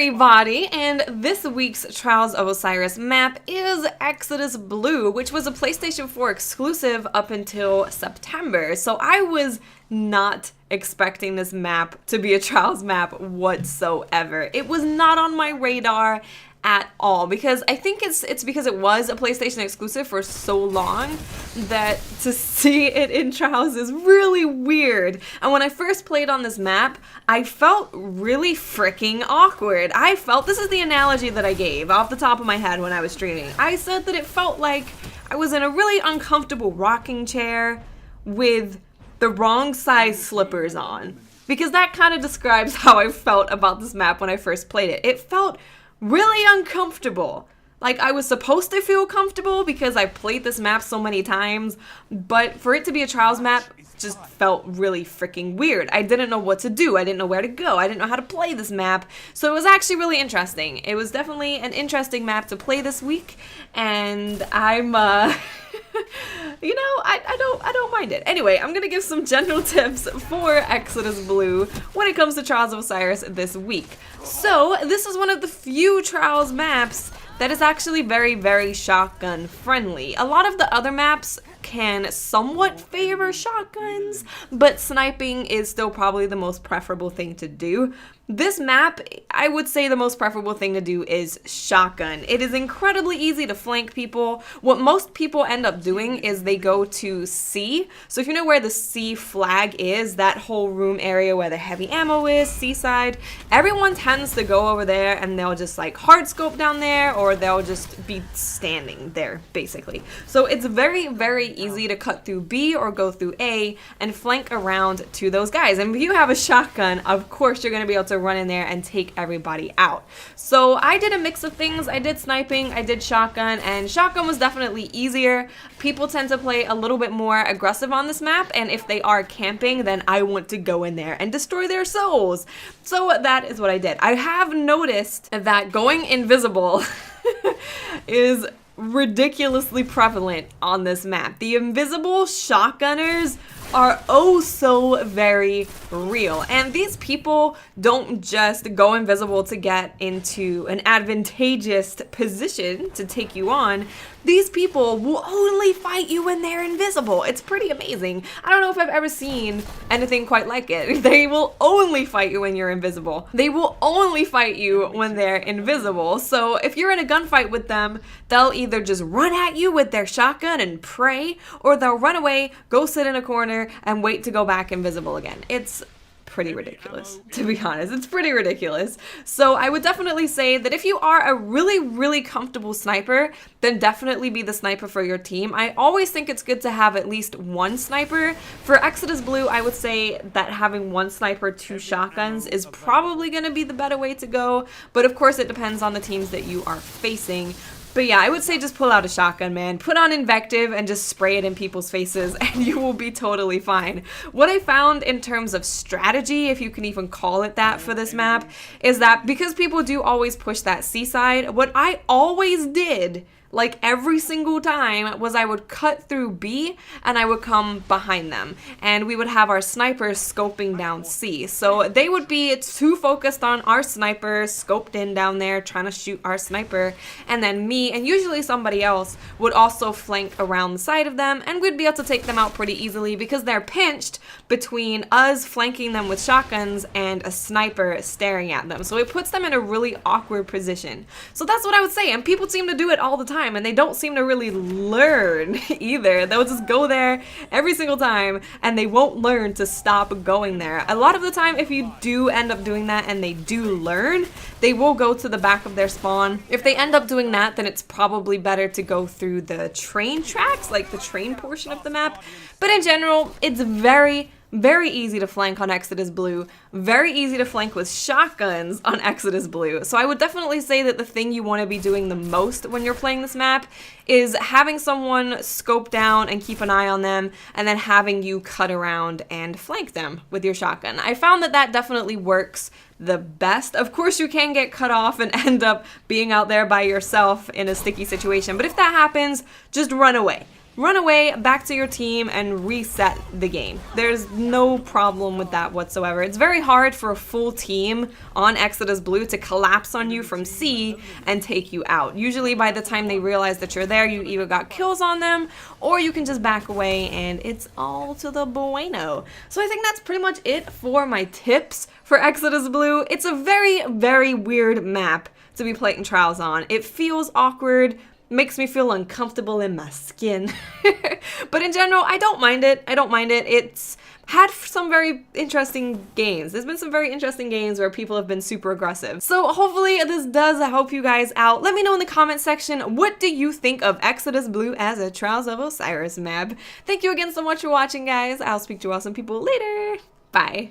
everybody, and this week's Trials of Osiris map is Exodus Blue, which was a PlayStation 4 exclusive up until September. So I was not expecting this map to be a Trials map whatsoever. It was not on my radar at all, because I think it's because it was a PlayStation exclusive for so long that to see it in Trials is really weird. And when I first played on this map, I felt really freaking awkward. I felt, this is the analogy that I gave off the top of my head when I was streaming. I said that it felt like I was in a really uncomfortable rocking chair with the wrong size slippers on, because that kind of describes how I felt about this map when I first played it. It felt really uncomfortable. Like, I was supposed to feel comfortable because I played this map so many times, but for it to be a Trials map just felt really freaking weird. I didn't know what to do. I didn't know where to go. I didn't know how to play this map. So it was actually really interesting. It was definitely an interesting map to play this week, and I'm you know, I don't mind it. Anyway, I'm gonna give some general tips for Exodus Blue when it comes to Trials of Osiris this week. So this is one of the few Trials maps that is actually very, very shotgun friendly. A lot of the other maps can somewhat favor shotguns, but sniping is still probably the most preferable thing to do. This map, I would say the most preferable thing to do is shotgun. It is incredibly easy to flank people. What most people end up doing is they go to C. So if you know where the C flag is, that whole room area where the heavy ammo is, C-side, everyone tends to go over there and they'll just like hard scope down there, or they'll just be standing there basically. So it's very, very easy to cut through B or go through A and flank around to those guys. And if you have a shotgun, of course you're going to be able to run in there and take everybody out. So I did a mix of things. I did sniping, I did shotgun, and shotgun was definitely easier. People tend to play a little bit more aggressive on this map, and if they are camping, then I want to go in there and destroy their souls. So that is what I did. I have noticed that going invisible is ridiculously prevalent on this map. The invisible shotgunners are oh so very real, and these people don't just go invisible to get into an advantageous position to take you on. These people will only fight you when they're invisible. It's pretty amazing. I don't know if I've ever seen anything quite like it. They will only fight you when you're invisible. They will only fight you when they're invisible. So if you're in a gunfight with them, they'll either just run at you with their shotgun and pray, or they'll run away, go sit in a corner, and wait to go back invisible again. It's pretty ridiculous, to be honest. It's pretty ridiculous. So I would definitely say that if you are a really, really comfortable sniper, then definitely be the sniper for your team. I always think it's good to have at least one sniper. For Exodus Blue, I would say that having one sniper, two shotguns is probably going to be the better way to go. But of course, it depends on the teams that you are facing. But yeah, I would say just pull out a shotgun, man. Put on invective and just spray it in people's faces and you will be totally fine. What I found in terms of strategy, if you can even call it that for this map, is that because people do always push that C-side, what I always did, like every single time, was I would cut through B and I would come behind them, and we would have our snipers scoping down C. So they would be too focused on our sniper scoped in down there trying to shoot our sniper, and then me and usually somebody else would also flank around the side of them, and we'd be able to take them out pretty easily because they're pinched between us flanking them with shotguns and a sniper staring at them. So it puts them in a really awkward position. So that's what I would say, and people seem to do it all the time. And they don't seem to really learn either. They'll just go there every single time and they won't learn to stop going there. A lot of the time, if you do end up doing that and they do learn, they will go to the back of their spawn. If they end up doing that, then it's probably better to go through the train tracks, like the train portion of the map. But in general, it's very easy to flank on Exodus Blue, very easy to flank with shotguns on Exodus Blue. So I would definitely say that the thing you want to be doing the most when you're playing this map is having someone scope down and keep an eye on them, and then having you cut around and flank them with your shotgun. I found that that definitely works the best. Of course, you can get cut off and end up being out there by yourself in a sticky situation, but if that happens, just run away. run away back to your team and reset the game. There's no problem with that whatsoever. It's very hard for a full team on Exodus Blue to collapse on you from C and take you out. Usually by the time they realize that you're there, you either got kills on them or you can just back away and it's all to the bueno. So I think that's pretty much it for my tips for Exodus Blue. It's a very, very weird map to be playing Trials on. It feels awkward, makes me feel uncomfortable in my skin. But in general, I don't mind it. I don't mind it. It's had some very interesting games. There's been some very interesting games where people have been super aggressive. So hopefully this does help you guys out. Let me know in the comment section, what do you think of Exodus Blue as a Trials of Osiris map? Thank you again so much for watching, guys. I'll speak to awesome people later. Bye.